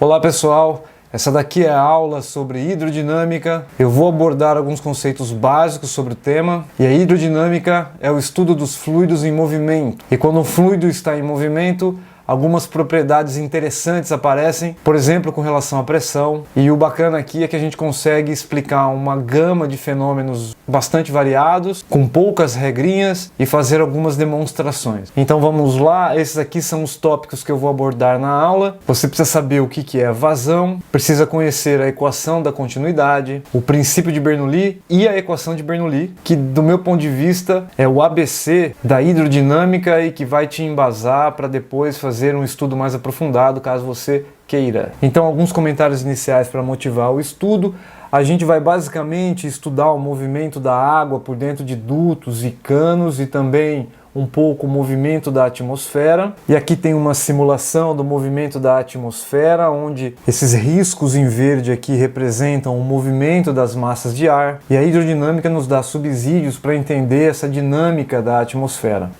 Olá pessoal, essa daqui é a aula sobre hidrodinâmica. Eu vou abordar alguns conceitos básicos sobre o tema. E a hidrodinâmica é o estudo dos fluidos em movimento. E quando um fluido está em movimento, algumas propriedades interessantes aparecem, por exemplo, com relação à pressão. E o bacana aqui é que a gente consegue explicar uma gama de fenômenos bastante variados, com poucas regrinhas e fazer algumas demonstrações. Então vamos lá, esses aqui são os tópicos que eu vou abordar na aula. Você precisa saber o que é vazão, precisa conhecer a equação da continuidade, o princípio de Bernoulli e a equação de Bernoulli, que do meu ponto de vista é o ABC da hidrodinâmica e que vai te embasar para depois fazer um estudo mais aprofundado, caso você queira. Então, alguns comentários iniciais para motivar o estudo. A gente vai basicamente estudar o movimento da água por dentro de dutos e canos e também um pouco o movimento da atmosfera. E aqui tem uma simulação do movimento da atmosfera, onde esses riscos em verde aqui representam o movimento das massas de ar. E a hidrodinâmica nos dá subsídios para entender essa dinâmica da atmosfera.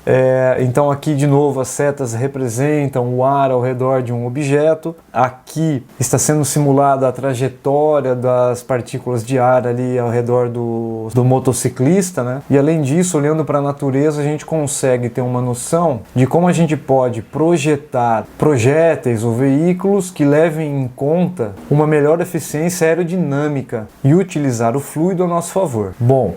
Então aqui de novo as setas representam o ar ao redor de um objeto. Aqui está sendo simulada a trajetória das partículas de ar ali ao redor do motociclista, né? E além disso, olhando para a natureza, a gente consegue ter uma noção de como a gente pode projetar projéteis ou veículos que levem em conta uma melhor eficiência aerodinâmica e utilizar o fluido a nosso favor. Bom,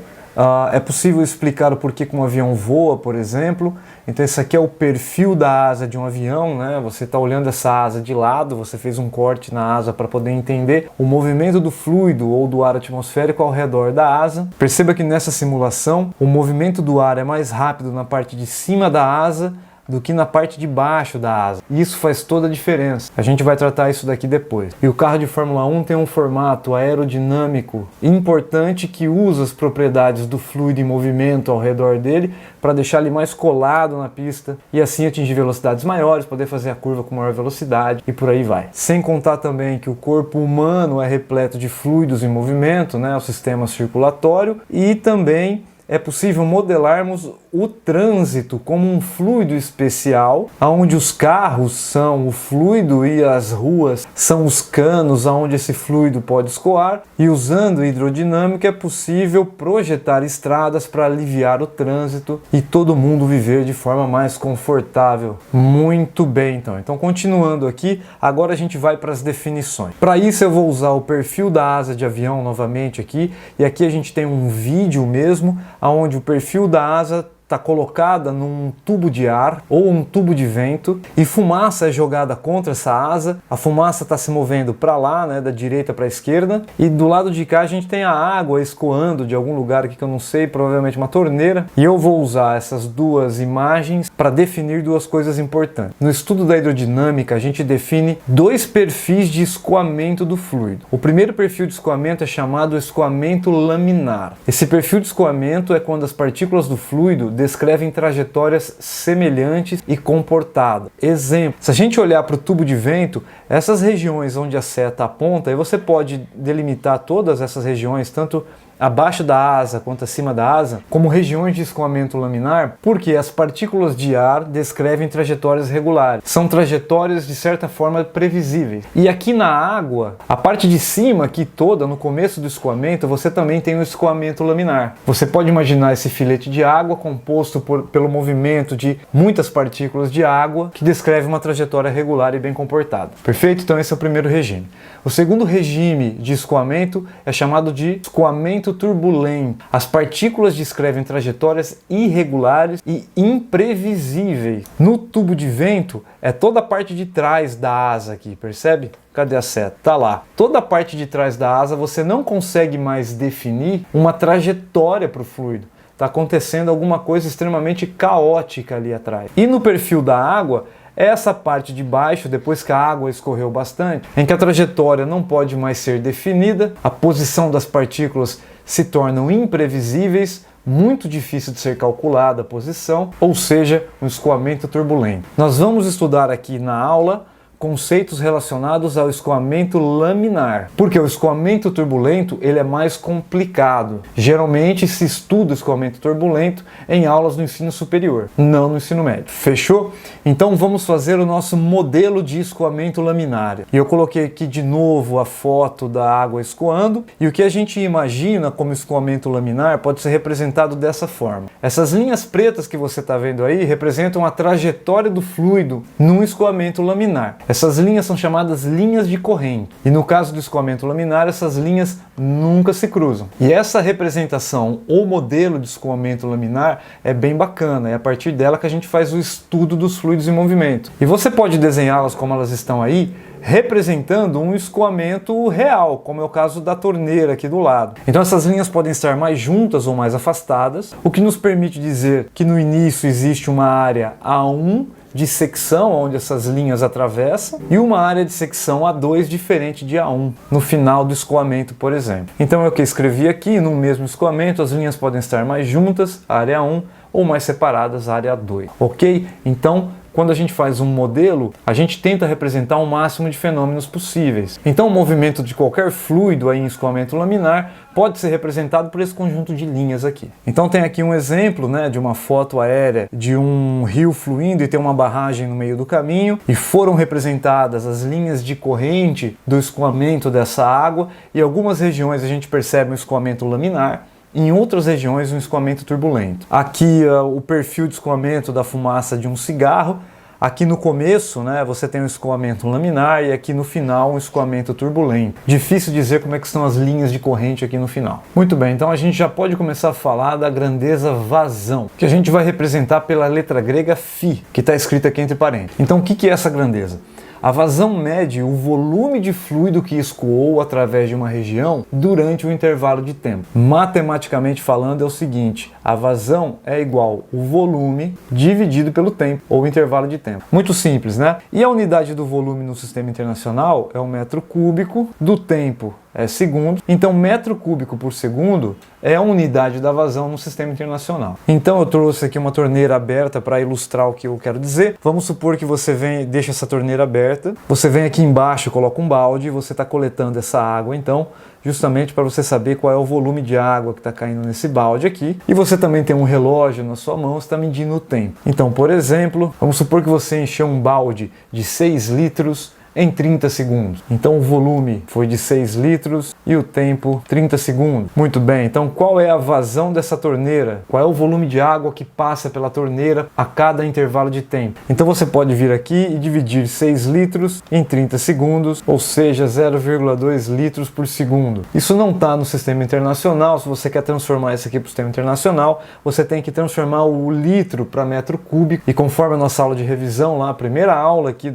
é possível explicar o porquê que um avião voa, por exemplo. Então esse aqui é o perfil da asa de um avião, né? Você está olhando essa asa de lado, você fez um corte na asa para poder entender o movimento do fluido ou do ar atmosférico ao redor da asa. Perceba que nessa simulação o movimento do ar é mais rápido na parte de cima da asa do que na parte de baixo da asa. E isso faz toda a diferença. A gente vai tratar isso daqui depois. E o carro de Fórmula 1 tem um formato aerodinâmico importante que usa as propriedades do fluido em movimento ao redor dele para deixar ele mais colado na pista e assim atingir velocidades maiores, poder fazer a curva com maior velocidade e por aí vai. Sem contar também que o corpo humano é repleto de fluidos em movimento, né, o sistema circulatório, e também é possível modelarmos o trânsito como um fluido especial, onde os carros são o fluido e as ruas são os canos onde esse fluido pode escoar, e usando hidrodinâmica é possível projetar estradas para aliviar o trânsito e todo mundo viver de forma mais confortável. Muito bem, então continuando aqui, agora a gente vai para as definições. Para isso eu vou usar o perfil da asa de avião novamente aqui, e aqui a gente tem um vídeo mesmo, onde o perfil da asa está colocada num tubo de ar ou um tubo de vento e fumaça é jogada contra essa asa. A fumaça está se movendo para lá, né, da direita para a esquerda, e do lado de cá a gente tem a água escoando de algum lugar aqui que eu não sei, provavelmente uma torneira, e eu vou usar essas duas imagens para definir duas coisas importantes. No estudo da hidrodinâmica a gente define dois perfis de escoamento do fluido. O primeiro perfil de escoamento é chamado escoamento laminar. Esse perfil de escoamento é quando as partículas do fluido descrevem trajetórias semelhantes e comportadas. Exemplo, se a gente olhar para o tubo de vento, essas regiões onde a seta aponta, aí você pode delimitar todas essas regiões, tanto abaixo da asa quanto acima da asa, como regiões de escoamento laminar, porque as partículas de ar descrevem trajetórias regulares. São trajetórias de certa forma previsíveis. E aqui na água, a parte de cima aqui toda, no começo do escoamento, você também tem o escoamento laminar. Você pode imaginar esse filete de água composto pelo movimento de muitas partículas de água que descreve uma trajetória regular e bem comportada. Perfeito? Então esse é o primeiro regime. O segundo regime de escoamento é chamado de escoamento turbulento. As partículas descrevem trajetórias irregulares e imprevisíveis. No tubo de vento é toda a parte de trás da asa aqui, percebe? Cadê a seta? Tá lá. Toda a parte de trás da asa você não consegue mais definir uma trajetória para o fluido. Está acontecendo alguma coisa extremamente caótica ali atrás. E no perfil da água, essa parte de baixo, depois que a água escorreu bastante, em que a trajetória não pode mais ser definida, a posição das partículas se tornam imprevisíveis, muito difícil de ser calculada a posição, ou seja, um escoamento turbulento. Nós vamos estudar aqui na aula conceitos relacionados ao escoamento laminar, porque o escoamento turbulento ele é mais complicado. Geralmente se estuda o escoamento turbulento em aulas do ensino superior, não no ensino médio. Fechou? Então vamos fazer o nosso modelo de escoamento laminar. E eu coloquei aqui de novo a foto da água escoando, e o que a gente imagina como escoamento laminar pode ser representado dessa forma. Essas linhas pretas que você está vendo aí representam a trajetória do fluido num escoamento laminar. Essas linhas são chamadas linhas de corrente. E no caso do escoamento laminar, essas linhas nunca se cruzam. E essa representação ou modelo de escoamento laminar é bem bacana. É a partir dela que a gente faz o estudo dos fluidos em movimento. E você pode desenhá-las como elas estão aí, representando um escoamento real, como é o caso da torneira aqui do lado. Então essas linhas podem estar mais juntas ou mais afastadas, o que nos permite dizer que no início existe uma área A1 de secção, onde essas linhas atravessam, e uma área de secção A2 diferente de A1, no final do escoamento, por exemplo. Então é o que eu escrevi aqui, no mesmo escoamento, as linhas podem estar mais juntas, a área 1, ou mais separadas, a área 2. Ok? Então, quando a gente faz um modelo, a gente tenta representar o máximo de fenômenos possíveis. Então o movimento de qualquer fluido aí em escoamento laminar pode ser representado por esse conjunto de linhas aqui. Então tem aqui um exemplo, né, de uma foto aérea de um rio fluindo e tem uma barragem no meio do caminho, e foram representadas as linhas de corrente do escoamento dessa água, e em algumas regiões a gente percebe um escoamento laminar, em outras regiões um escoamento turbulento. Aqui o perfil de escoamento da fumaça de um cigarro. Aqui no começo, né, você tem um escoamento laminar, e aqui no final um escoamento turbulento. Difícil dizer como é que estão as linhas de corrente aqui no final. Muito bem, então a gente já pode começar a falar da grandeza vazão, que a gente vai representar pela letra grega φ, que está escrita aqui entre parênteses. Então o que é essa grandeza? A vazão mede o volume de fluido que escoou através de uma região durante um intervalo de tempo. Matematicamente falando, é o seguinte: a vazão é igual o volume dividido pelo tempo, ou intervalo de tempo. Muito simples, né? E a unidade do volume no sistema internacional é o metro cúbico, do tempo é segundo. Então, metro cúbico por segundo é a unidade da vazão no sistema internacional. Então, eu trouxe aqui uma torneira aberta para ilustrar o que eu quero dizer. Vamos supor que você deixa essa torneira aberta, você vem aqui embaixo, coloca um balde e você está coletando essa água, então, justamente para você saber qual é o volume de água que está caindo nesse balde aqui. E você também tem um relógio na sua mão, está medindo o tempo. Então, por exemplo, vamos supor que você encheu um balde de 6 litros em 30 segundos. Então o volume foi de 6 litros e o tempo 30 segundos. Muito bem, então qual é a vazão dessa torneira? Qual é o volume de água que passa pela torneira a cada intervalo de tempo? Então você pode vir aqui e dividir 6 litros em 30 segundos, ou seja, 0,2 litros por segundo. Isso não está no sistema internacional. Se você quer transformar isso aqui para o sistema internacional, você tem que transformar o litro para metro cúbico, e conforme a nossa aula de revisão lá, a primeira aula aqui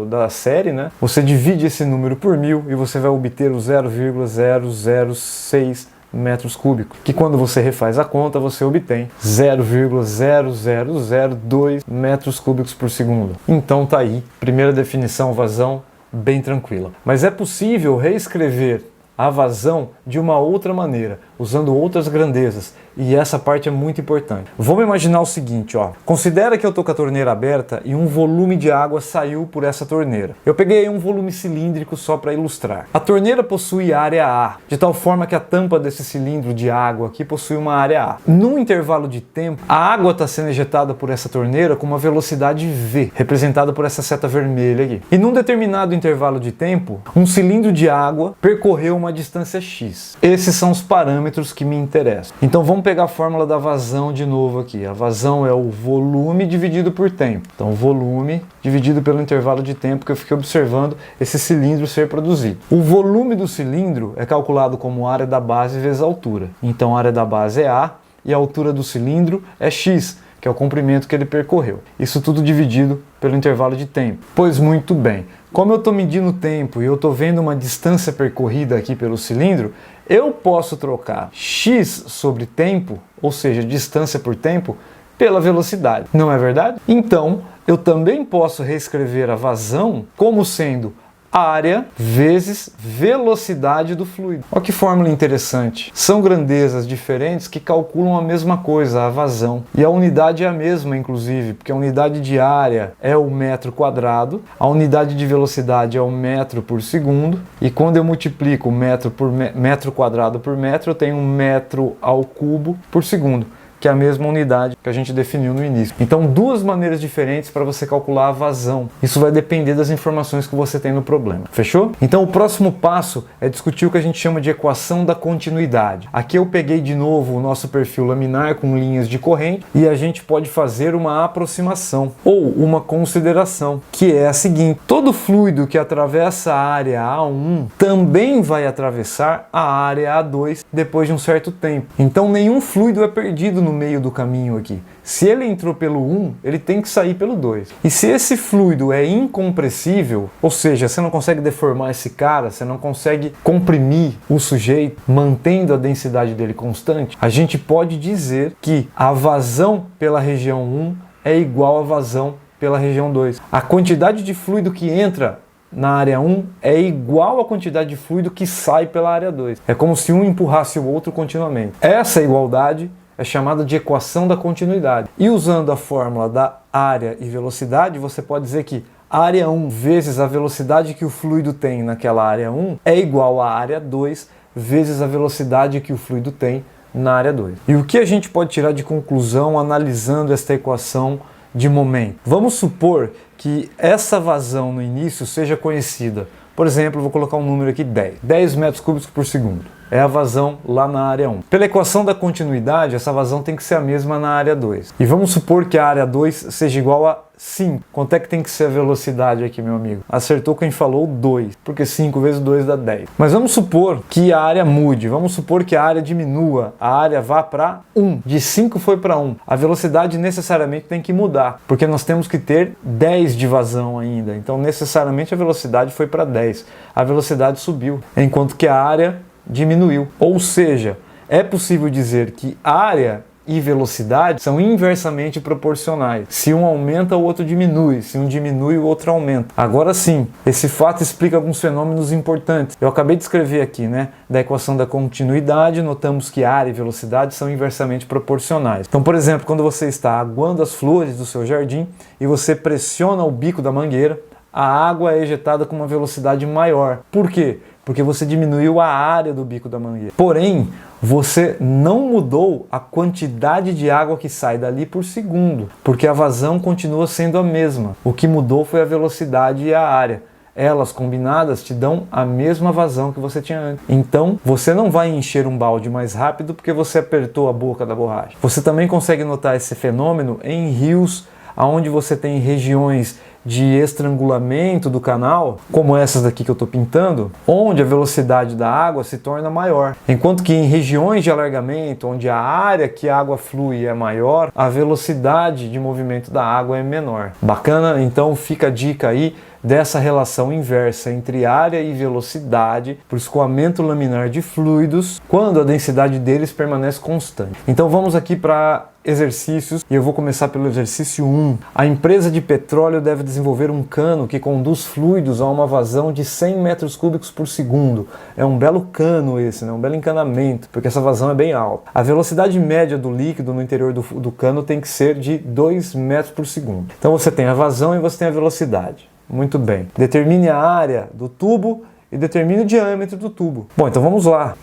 da série, né? Você divide esse número por 1000 e você vai obter o 0,006 metros cúbicos, que quando você refaz a conta, você obtém 0,0002 metros cúbicos por segundo. Então tá aí, primeira definição, vazão, bem tranquila. Mas é possível reescrever a vazão de uma outra maneira, usando outras grandezas, e essa parte é muito importante. Vamos imaginar o seguinte, ó. Considera que eu estou com a torneira aberta e um volume de água saiu por essa torneira. Eu peguei um volume cilíndrico só para ilustrar. A torneira possui área A, de tal forma que a tampa desse cilindro de água aqui possui uma área A. Num intervalo de tempo, a água está sendo ejetada por essa torneira com uma velocidade V, representada por essa seta vermelha aqui. E num determinado intervalo de tempo, um cilindro de água percorreu uma distância X. Esses são os parâmetros que me interessam. Então vamos pegar a fórmula da vazão de novo aqui. A vazão é o volume dividido por tempo. Então volume dividido pelo intervalo de tempo que eu fiquei observando esse cilindro ser produzido. O volume do cilindro é calculado como área da base vezes a altura. Então a área da base é A e a altura do cilindro é X, que é o comprimento que ele percorreu. Isso tudo dividido pelo intervalo de tempo. Pois muito bem, como eu estou medindo o tempo e eu estou vendo uma distância percorrida aqui pelo cilindro, eu posso trocar x sobre tempo, ou seja, distância por tempo, pela velocidade. Não é verdade? Então, eu também posso reescrever a vazão como sendo área vezes velocidade do fluido. Olha que fórmula interessante. São grandezas diferentes que calculam a mesma coisa, a vazão. E a unidade é a mesma, inclusive, porque a unidade de área é o metro quadrado, a unidade de velocidade é o metro por segundo, e quando eu multiplico metro quadrado por metro, eu tenho um metro ao cubo por segundo, que é a mesma unidade que a gente definiu no início. Então, duas maneiras diferentes para você calcular a vazão. Isso vai depender das informações que você tem no problema. Fechou? Então, o próximo passo é discutir o que a gente chama de equação da continuidade. Aqui eu peguei de novo o nosso perfil laminar com linhas de corrente e a gente pode fazer uma aproximação ou uma consideração, que é a seguinte: todo fluido que atravessa a área A1 também vai atravessar a área A2 depois de um certo tempo. Então, nenhum fluido é perdido no meio do caminho aqui. Se ele entrou pelo 1, ele tem que sair pelo 2. E se esse fluido é incompressível, ou seja, você não consegue deformar esse cara, você não consegue comprimir o sujeito, mantendo a densidade dele constante, a gente pode dizer que a vazão pela região 1 é igual à vazão pela região 2. A quantidade de fluido que entra na área 1 é igual à quantidade de fluido que sai pela área 2. É como se um empurrasse o outro continuamente. Essa igualdade é chamada de equação da continuidade. E usando a fórmula da área e velocidade, você pode dizer que a área 1 vezes a velocidade que o fluido tem naquela área 1 é igual à área 2 vezes a velocidade que o fluido tem na área 2. E o que a gente pode tirar de conclusão analisando esta equação de momento? Vamos supor que essa vazão no início seja conhecida. Por exemplo, vou colocar um número aqui, 10 metros cúbicos por segundo. É a vazão lá na área 1. Pela equação da continuidade, essa vazão tem que ser a mesma na área 2. E vamos supor que a área 2 seja igual a 5. Quanto é que tem que ser a velocidade aqui, meu amigo? Acertou quem falou 2, porque 5 vezes 2 dá 10. Mas vamos supor que a área mude, vamos supor que a área diminua, a área vá para 1. De 5 foi para 1. A velocidade necessariamente tem que mudar, porque nós temos que ter 10 de vazão ainda. Então, necessariamente a velocidade foi para 10. A velocidade subiu, enquanto que a área diminuiu. Ou seja, é possível dizer que área e velocidade são inversamente proporcionais. Se um aumenta, o outro diminui. Se um diminui, o outro aumenta. Agora sim, esse fato explica alguns fenômenos importantes. Eu acabei de escrever aqui, da equação da continuidade, notamos que área e velocidade são inversamente proporcionais. Então, por exemplo, quando você está aguando as flores do seu jardim e você pressiona o bico da mangueira, a água é ejetada com uma velocidade maior. Por quê? Porque você diminuiu a área do bico da mangueira. Porém, você não mudou a quantidade de água que sai dali por segundo, porque a vazão continua sendo a mesma. O que mudou foi a velocidade e a área. Elas combinadas te dão a mesma vazão que você tinha antes. Então, você não vai encher um balde mais rápido porque você apertou a boca da borracha. Você também consegue notar esse fenômeno em rios, onde você tem regiões de estrangulamento do canal, como essas daqui que eu estou pintando, onde a velocidade da água se torna maior. Enquanto que em regiões de alargamento, onde a área que a água flui é maior, a velocidade de movimento da água é menor. Bacana? Então fica a dica aí dessa relação inversa entre área e velocidade para o escoamento laminar de fluidos, quando a densidade deles permanece constante. Então vamos aqui para exercícios, e eu vou começar pelo exercício 1. A empresa de petróleo deve desenvolver um cano que conduz fluidos a uma vazão de 100 metros cúbicos por segundo. É um belo cano esse, um belo encanamento, porque essa vazão é bem alta. A velocidade média do líquido no interior do cano tem que ser de 2 metros por segundo. Então você tem a vazão e você tem a velocidade. Muito bem. Determine a área do tubo e determine o diâmetro do tubo. Bom, então vamos lá.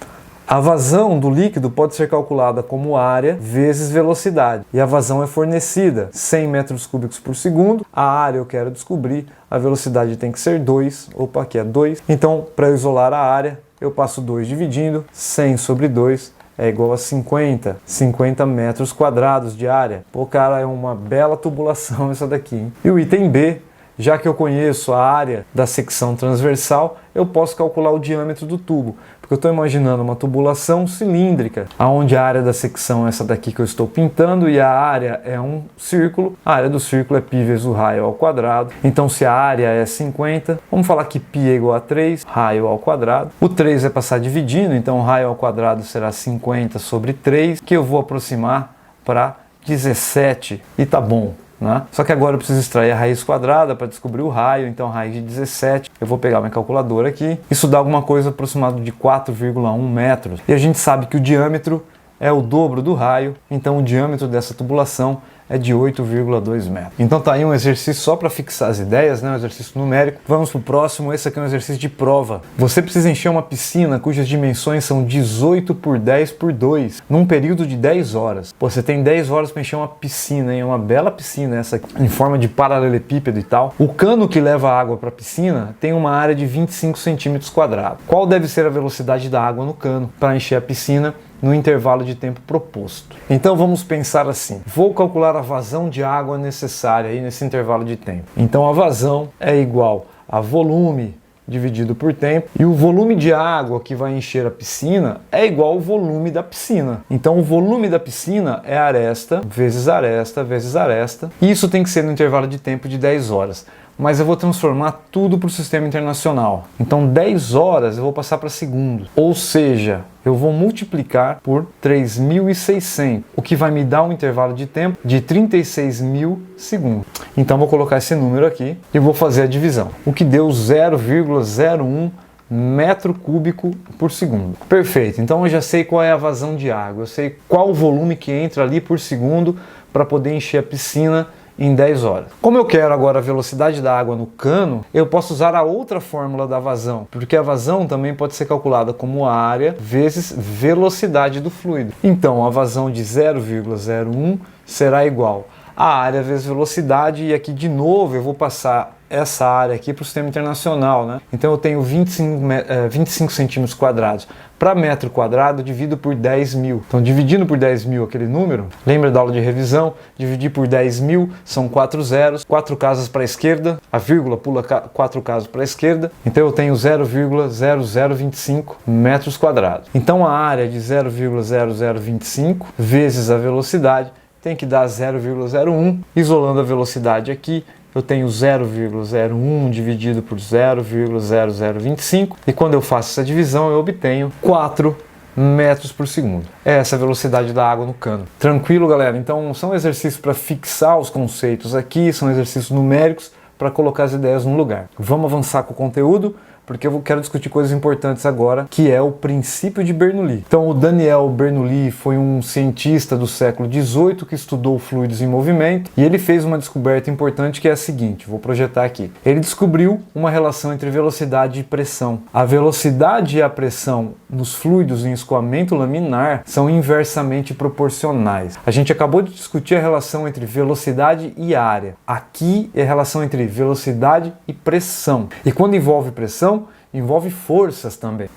A vazão do líquido pode ser calculada como área vezes velocidade. E a vazão é fornecida 100 metros cúbicos por segundo. A área eu quero descobrir. A velocidade tem que ser 2. Opa, aqui é 2. Então, para isolar a área, eu passo 2 dividindo. 100 sobre 2 é igual a 50. 50 metros quadrados de área. Pô, cara, é uma bela tubulação essa daqui, hein? E o item B. Já que eu conheço a área da secção transversal, eu posso calcular o diâmetro do tubo. Porque eu estou imaginando uma tubulação cilíndrica, onde a área da secção é essa daqui que eu estou pintando e a área é um círculo. A área do círculo é π vezes o raio ao quadrado. Então, se a área é 50, vamos falar que π é igual a 3, raio ao quadrado. O 3 vai passar dividindo, então o raio ao quadrado será 50 sobre 3, que eu vou aproximar para 17. E tá bom. né? Só que agora eu preciso extrair a raiz quadrada para descobrir o raio, então raiz de 17, eu vou pegar minha calculadora aqui, isso dá alguma coisa aproximado de 4,1 metros. E a gente sabe que o diâmetro é o dobro do raio, então o diâmetro dessa tubulação é de 8,2 metros. Então tá aí um exercício só para fixar as ideias, né? Um exercício numérico. Vamos pro próximo, esse aqui é um exercício de prova. Você precisa encher uma piscina cujas dimensões são 18 por 10 por 2, num período de 10 horas. Pô, você tem 10 horas para encher uma piscina, hein? Uma bela piscina essa aqui, em forma de paralelepípedo e tal. O cano que leva a água para a piscina tem uma área de 25 centímetros quadrados. Qual deve ser a velocidade da água no cano para encher a piscina no intervalo de tempo proposto? Então vamos pensar assim, vou calcular a vazão de água necessária aí nesse intervalo de tempo. Então a vazão é igual a volume dividido por tempo, e o volume de água que vai encher a piscina é igual ao volume da piscina. Então o volume da piscina é aresta vezes aresta vezes aresta, e isso tem que ser no intervalo de tempo de 10 horas. Mas eu vou transformar tudo para o sistema internacional. Então 10 horas eu vou passar para segundos, ou seja, eu vou multiplicar por 3.600, o que vai me dar um intervalo de tempo de 36.000 segundos. Então vou colocar esse número aqui e vou fazer a divisão, o que deu 0,01 metro cúbico por segundo. Perfeito, então eu já sei qual é a vazão de água, eu sei qual o volume que entra ali por segundo para poder encher a piscina em 10 horas. Como eu quero agora a velocidade da água no cano, eu posso usar a outra fórmula da vazão, porque a vazão também pode ser calculada como área vezes velocidade do fluido. Então a vazão de 0,01 será igual a área vezes velocidade, e aqui de novo eu vou passar essa área aqui para o sistema internacional, né? Então eu tenho 25 centímetros quadrados. Para metro quadrado, divido por 10.000. Então, dividindo por 10.000 aquele número, lembra da aula de revisão? Dividir por 10.000 são 4 zeros, 4 casas para a esquerda, a vírgula pula 4 casas para a esquerda, então eu tenho 0,0025 metros quadrados. Então a área de 0,0025 vezes a velocidade tem que dar 0,01, isolando a velocidade aqui, eu tenho 0,01 dividido por 0,0025, e quando eu faço essa divisão eu obtenho 4 metros por segundo. Essa é a velocidade da água no cano. Tranquilo, galera? Então são exercícios para fixar os conceitos aqui, são exercícios numéricos para colocar as ideias no lugar. Vamos avançar com o conteúdo, porque eu quero discutir coisas importantes agora, que é o princípio de Bernoulli. Então o Daniel Bernoulli foi um cientista do século XVIII que estudou fluidos em movimento, e ele fez uma descoberta importante que é a seguinte, vou projetar aqui. Ele descobriu uma relação entre velocidade e pressão. A velocidade e a pressão nos fluidos em escoamento laminar são inversamente proporcionais. A gente acabou de discutir a relação entre velocidade e área. Aqui é a relação entre velocidade e pressão. E quando envolve pressão, envolve forças também.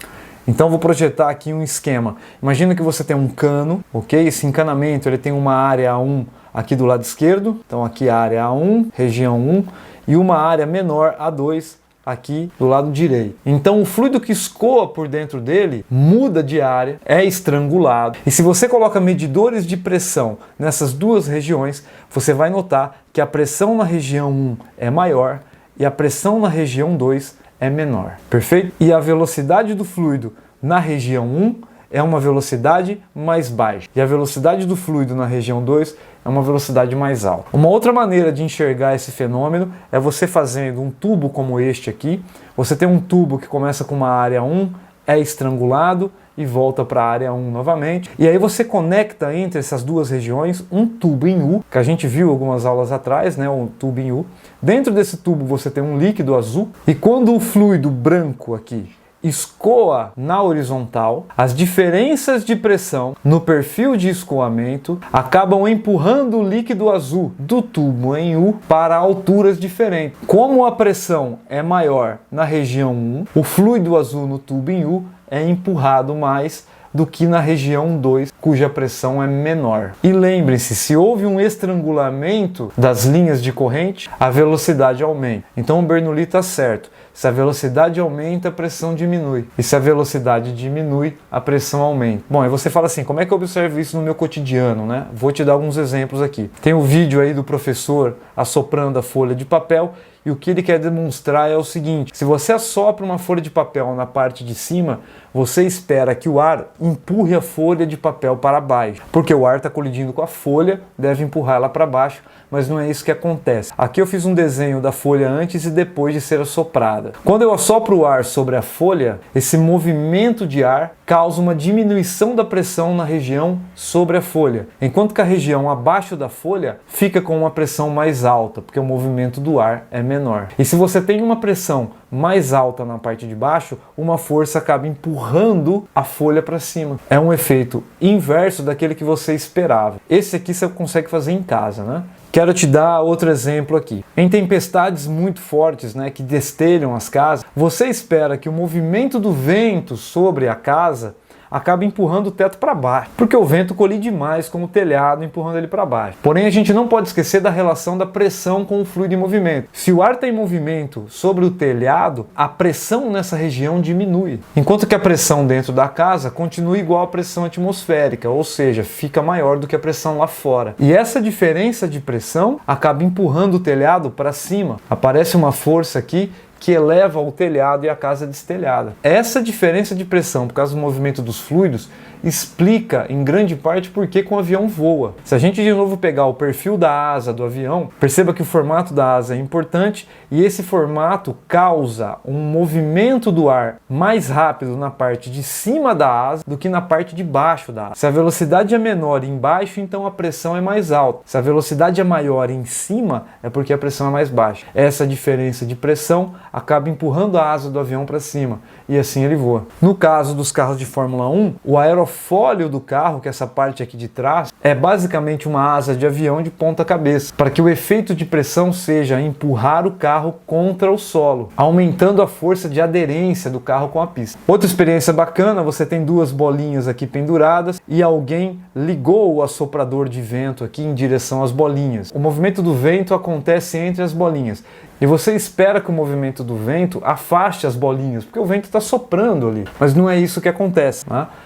Então vou projetar aqui um esquema. Imagina que você tem um cano, ok? Esse encanamento ele tem uma área A1 aqui do lado esquerdo, então aqui a área A1, região 1, e uma área menor A2 aqui do lado direito. Então o fluido que escoa por dentro dele muda de área, é estrangulado, e se você coloca medidores de pressão nessas duas regiões, você vai notar que a pressão na região 1 é maior e a pressão na região 2 é menor, perfeito? E a velocidade do fluido na região 1 é uma velocidade mais baixa, e a velocidade do fluido na região 2 é uma velocidade mais alta. Uma outra maneira de enxergar esse fenômeno é você fazendo um tubo como este aqui. Você tem um tubo que começa com uma área 1, é estrangulado e volta para a área 1 novamente. E aí você conecta entre essas duas regiões um tubo em U, que a gente viu algumas aulas atrás, né, um tubo em U. Dentro desse tubo você tem um líquido azul, e quando o fluido branco aqui escoa na horizontal, as diferenças de pressão no perfil de escoamento acabam empurrando o líquido azul do tubo em U para alturas diferentes. Como a pressão é maior na região 1, o fluido azul no tubo em U é empurrado mais do que na região 2, cuja pressão é menor. E lembrem-se, se houve um estrangulamento das linhas de corrente, a velocidade aumenta. Então o Bernoulli está certo. Se a velocidade aumenta, a pressão diminui. E se a velocidade diminui, a pressão aumenta. Bom, aí você fala assim, como é que eu observo isso no meu cotidiano, né? Vou te dar alguns exemplos aqui. Tem um vídeo aí do professor assoprando a folha de papel, e o que ele quer demonstrar é o seguinte: se você assopra uma folha de papel na parte de cima, você espera que o ar empurre a folha de papel para baixo, porque o ar está colidindo com a folha, deve empurrar ela para baixo mas não é isso que acontece. Aqui eu fiz um desenho da folha antes e depois de ser assoprada. Quando eu assopro o ar sobre a folha, esse movimento de ar causa uma diminuição da pressão na região sobre a folha, enquanto que a região abaixo da folha fica com uma pressão mais alta, porque o movimento do ar é menor. E se você tem uma pressão mais alta na parte de baixo, uma força acaba empurrando a folha para cima. É um efeito inverso daquele que você esperava. Esse aqui você consegue fazer em casa, né? Quero te dar outro exemplo aqui. Em tempestades muito fortes, que destelham as casas, você espera que o movimento do vento sobre a casa acaba empurrando o teto para baixo, porque o vento colide mais com o telhado, empurrando ele para baixo. Porém, a gente não pode esquecer da relação da pressão com o fluido em movimento. Se o ar está em movimento sobre o telhado, a pressão nessa região diminui, enquanto que a pressão dentro da casa continua igual à pressão atmosférica, ou seja, fica maior do que a pressão lá fora. E essa diferença de pressão acaba empurrando o telhado para cima. Aparece uma força aqui que eleva o telhado e a casa destelhada. Essa diferença de pressão por causa do movimento dos fluidos explica em grande parte por que o avião voa. Se a gente de novo pegar o perfil da asa do avião, perceba que o formato da asa é importante e esse formato causa um movimento do ar mais rápido na parte de cima da asa do que na parte de baixo da asa. Se a velocidade é menor embaixo, então a pressão é mais alta. Se a velocidade é maior em cima, é porque a pressão é mais baixa. Essa diferença de pressão acaba empurrando a asa do avião para cima e assim ele voa. No caso dos carros de Fórmula 1, o aerofólio do carro, que é essa parte aqui de trás, é basicamente uma asa de avião de ponta cabeça, para que o efeito de pressão seja empurrar o carro contra o solo, aumentando a força de aderência do carro com a pista. Outra experiência bacana, você tem duas bolinhas aqui penduradas e alguém ligou o assoprador de vento aqui em direção às bolinhas. O movimento do vento acontece entre as bolinhas. E você espera que o movimento do vento afaste as bolinhas, porque o vento está soprando ali. Mas não é isso que acontece.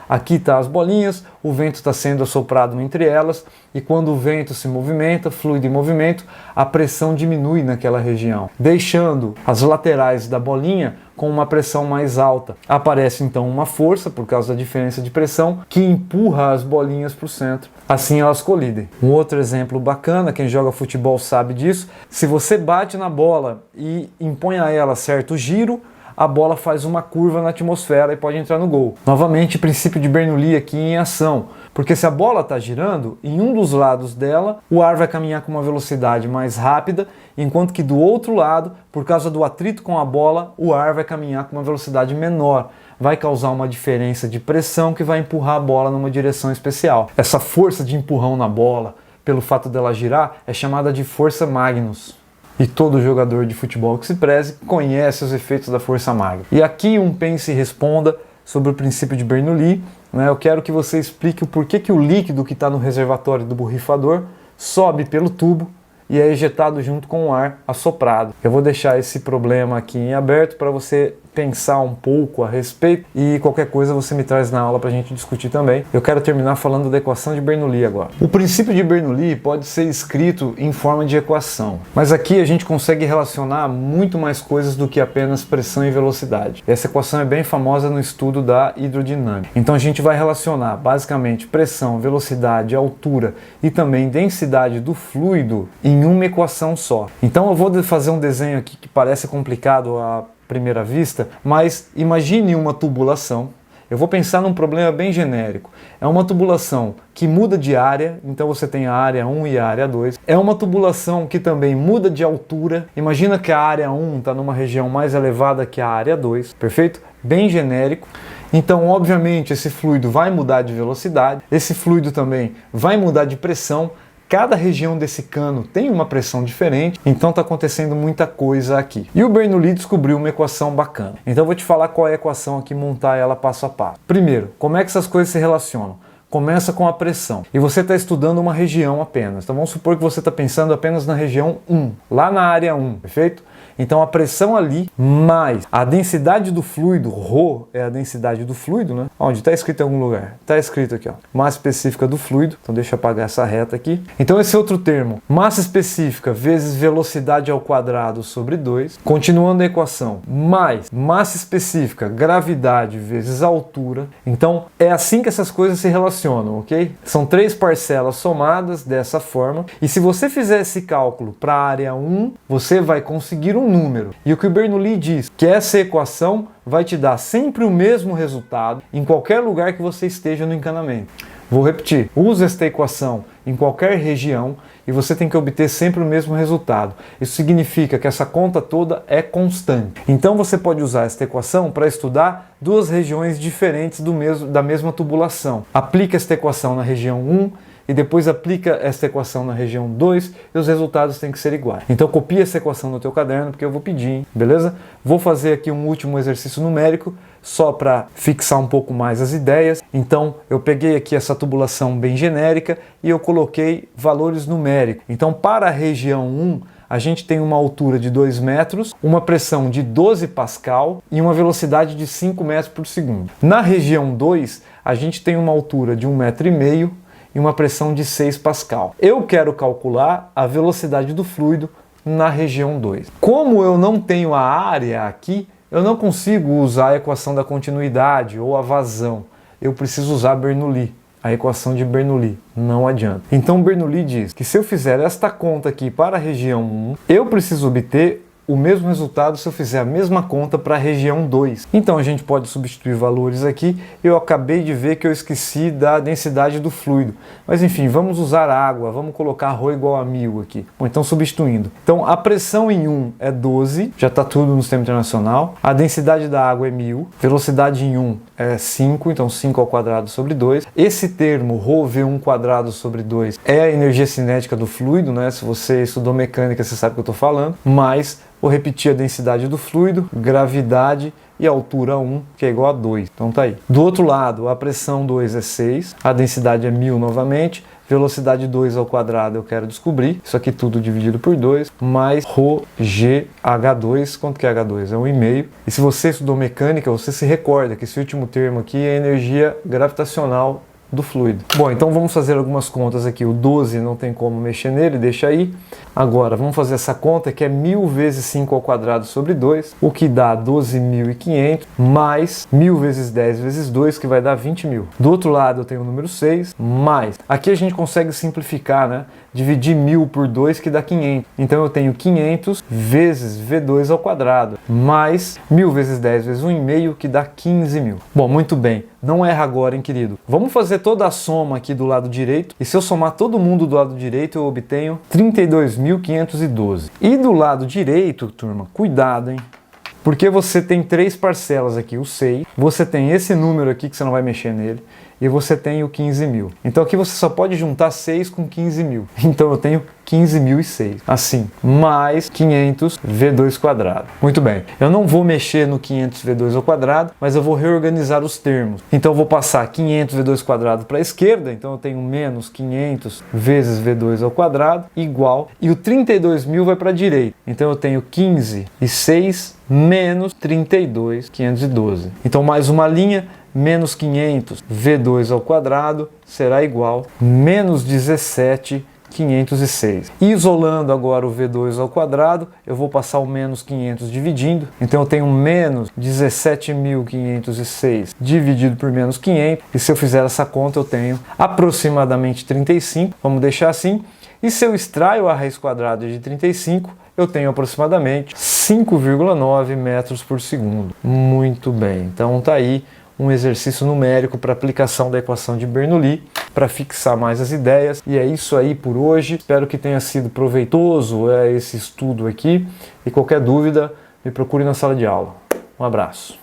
Aqui estão as bolinhas, o vento está sendo assoprado entre elas, e quando o vento se movimenta, fluido em movimento, a pressão diminui naquela região, deixando as laterais da bolinha com uma pressão mais alta. Aparece então uma força, por causa da diferença de pressão, que empurra as bolinhas para o centro. Assim elas colidem. Um outro exemplo bacana, quem joga futebol sabe disso, se você bate na bola e impõe a ela certo giro, a bola faz uma curva na atmosfera e pode entrar no gol. Novamente, princípio de Bernoulli aqui em ação, porque se a bola está girando, em um dos lados dela, o ar vai caminhar com uma velocidade mais rápida, enquanto que do outro lado, por causa do atrito com a bola, o ar vai caminhar com uma velocidade menor. Vai causar uma diferença de pressão que vai empurrar a bola numa direção especial. Essa força de empurrão na bola, pelo fato dela girar, é chamada de força Magnus. E todo jogador de futebol que se preze conhece os efeitos da força Magnus. E aqui um pense e responda sobre o princípio de Bernoulli. Eu quero que você explique o porquê que o líquido que está no reservatório do borrifador sobe pelo tubo e é ejetado junto com o ar assoprado. Eu vou deixar esse problema aqui em aberto para você pensar um pouco a respeito e qualquer coisa você me traz na aula para a gente discutir também. Eu quero terminar falando da equação de Bernoulli agora. O princípio de Bernoulli pode ser escrito em forma de equação, mas aqui a gente consegue relacionar muito mais coisas do que apenas pressão e velocidade. Essa equação é bem famosa no estudo da hidrodinâmica. Então a gente vai relacionar basicamente pressão, velocidade, altura e também densidade do fluido em uma equação só. Então eu vou fazer um desenho aqui que parece complicado à primeira vista, mas imagine uma tubulação. Eu vou pensar num problema bem genérico. É uma tubulação que muda de área, então você tem a área 1 e a área 2. É uma tubulação que também muda de altura. Imagina que a área 1 está numa região mais elevada que a área 2, perfeito? Bem genérico. Então, obviamente, esse fluido vai mudar de velocidade, esse fluido também vai mudar de pressão. Cada região desse cano tem uma pressão diferente, então está acontecendo muita coisa aqui. E o Bernoulli descobriu uma equação bacana. Então eu vou te falar qual é a equação aqui, montar ela passo a passo. Primeiro, como é que essas coisas se relacionam? Começa com a pressão. E você está estudando uma região apenas. Então vamos supor que você está pensando apenas na região 1, lá na área 1, perfeito? Então a pressão ali mais a densidade do fluido, ρ é a densidade do fluido, né? Onde está escrito em algum lugar? Está escrito aqui, ó, massa específica do fluido. Então deixa eu apagar essa reta aqui. Então esse outro termo, massa específica vezes velocidade ao quadrado sobre 2, continuando a equação, mais massa específica, gravidade vezes altura. Então é assim que essas coisas se relacionam, ok? São 3 parcelas somadas dessa forma, e se você fizer esse cálculo para a área 1, você vai conseguir um número. E o que o Bernoulli diz, que essa equação vai te dar sempre o mesmo resultado em qualquer lugar que você esteja no encanamento. Vou repetir, use esta equação em qualquer região e você tem que obter sempre o mesmo resultado. Isso significa que essa conta toda é constante. Então você pode usar esta equação para estudar 2 regiões diferentes da mesma tubulação. Aplica esta equação na região 1 e depois aplica esta equação na região 2 e os resultados têm que ser iguais. Então copia essa equação no teu caderno porque eu vou pedir, hein? Beleza? Vou fazer aqui um último exercício numérico só para fixar um pouco mais as ideias. Então eu peguei aqui essa tubulação bem genérica e eu coloquei valores numéricos. Então para a região 1 a gente tem uma altura de 2 metros, uma pressão de 12 pascal e uma velocidade de 5 metros por segundo. Na região 2 a gente tem uma altura de 1,5 metro e uma pressão de 6 pascal. Eu quero calcular a velocidade do fluido na região 2. Como eu não tenho a área aqui, eu não consigo usar a equação da continuidade ou a vazão. Eu preciso usar Bernoulli, a equação de Bernoulli. Não adianta. Então Bernoulli diz que se eu fizer esta conta aqui para a região 1, eu preciso obter o mesmo resultado se eu fizer a mesma conta para a região 2. Então a gente pode substituir valores aqui. Eu acabei de ver que eu esqueci da densidade do fluido. Mas enfim, vamos usar água. Vamos colocar ρ igual a 1000 aqui. Bom, então substituindo. Então a pressão em 1 é 12. Já está tudo no sistema internacional. A densidade da água é 1000. Velocidade em 1 é 5. Então 5 ao quadrado sobre 2. Esse termo ρV1 quadrado sobre 2 é a energia cinética do fluido, né? Se você estudou mecânica, você sabe o que eu estou falando. Mas vou repetir a densidade do fluido, gravidade e altura 1, que é igual a 2. Então tá aí. Do outro lado, a pressão 2 é 6, a densidade é 1000 novamente, velocidade 2 ao quadrado eu quero descobrir, isso aqui tudo dividido por 2, mais ρgH2, quanto que é H2? É 1,5. E se você estudou mecânica, você se recorda que esse último termo aqui é a energia gravitacional do fluido. Bom, então vamos fazer algumas contas aqui. O 12 não tem como mexer nele, deixa aí. Agora, vamos fazer essa conta que é 1000 vezes 5 ao quadrado sobre 2, o que dá 12.500, mais 1000 vezes 10 vezes 2, que vai dar 20.000. Do outro lado eu tenho o número 6, mais. Aqui a gente consegue simplificar, né? Dividir 1000 por 2, que dá 500. Então eu tenho 500 vezes V2 ao quadrado, mais 1000 vezes 10 vezes 1,5, que dá 15.000. Bom, muito bem. Não erra agora, hein, querido? Vamos fazer toda a soma aqui do lado direito. E se eu somar todo mundo do lado direito, eu obtenho 32.512. E do lado direito, turma, cuidado, hein? Porque você tem 3 parcelas aqui, o 6. Você tem esse número aqui, que você não vai mexer nele. E você tem o 15.000. Então aqui você só pode juntar 6 com 15.000. Então eu tenho 15.006. Assim, mais 500 V2 quadrado. Muito bem. Eu não vou mexer no 500 V2 ao quadrado, mas eu vou reorganizar os termos. Então eu vou passar 500 V2 quadrado para a esquerda. Então eu tenho menos 500 vezes V2 ao quadrado, igual. E o 32.000 vai para a direita. Então eu tenho 15 e 6 menos 32.512. Então mais uma linha. Menos 500 V2 ao quadrado será igual a menos 17.506. Isolando agora o V2 ao quadrado, eu vou passar o menos 500 dividindo. Então eu tenho menos 17.506 dividido por menos 500. E se eu fizer essa conta, eu tenho aproximadamente 35. Vamos deixar assim. E se eu extraio a raiz quadrada de 35, eu tenho aproximadamente 5,9 metros por segundo. Muito bem. Então tá aí um exercício numérico para aplicação da equação de Bernoulli, para fixar mais as ideias. E é isso aí por hoje. Espero que tenha sido proveitoso esse estudo aqui. E qualquer dúvida, me procure na sala de aula. Um abraço.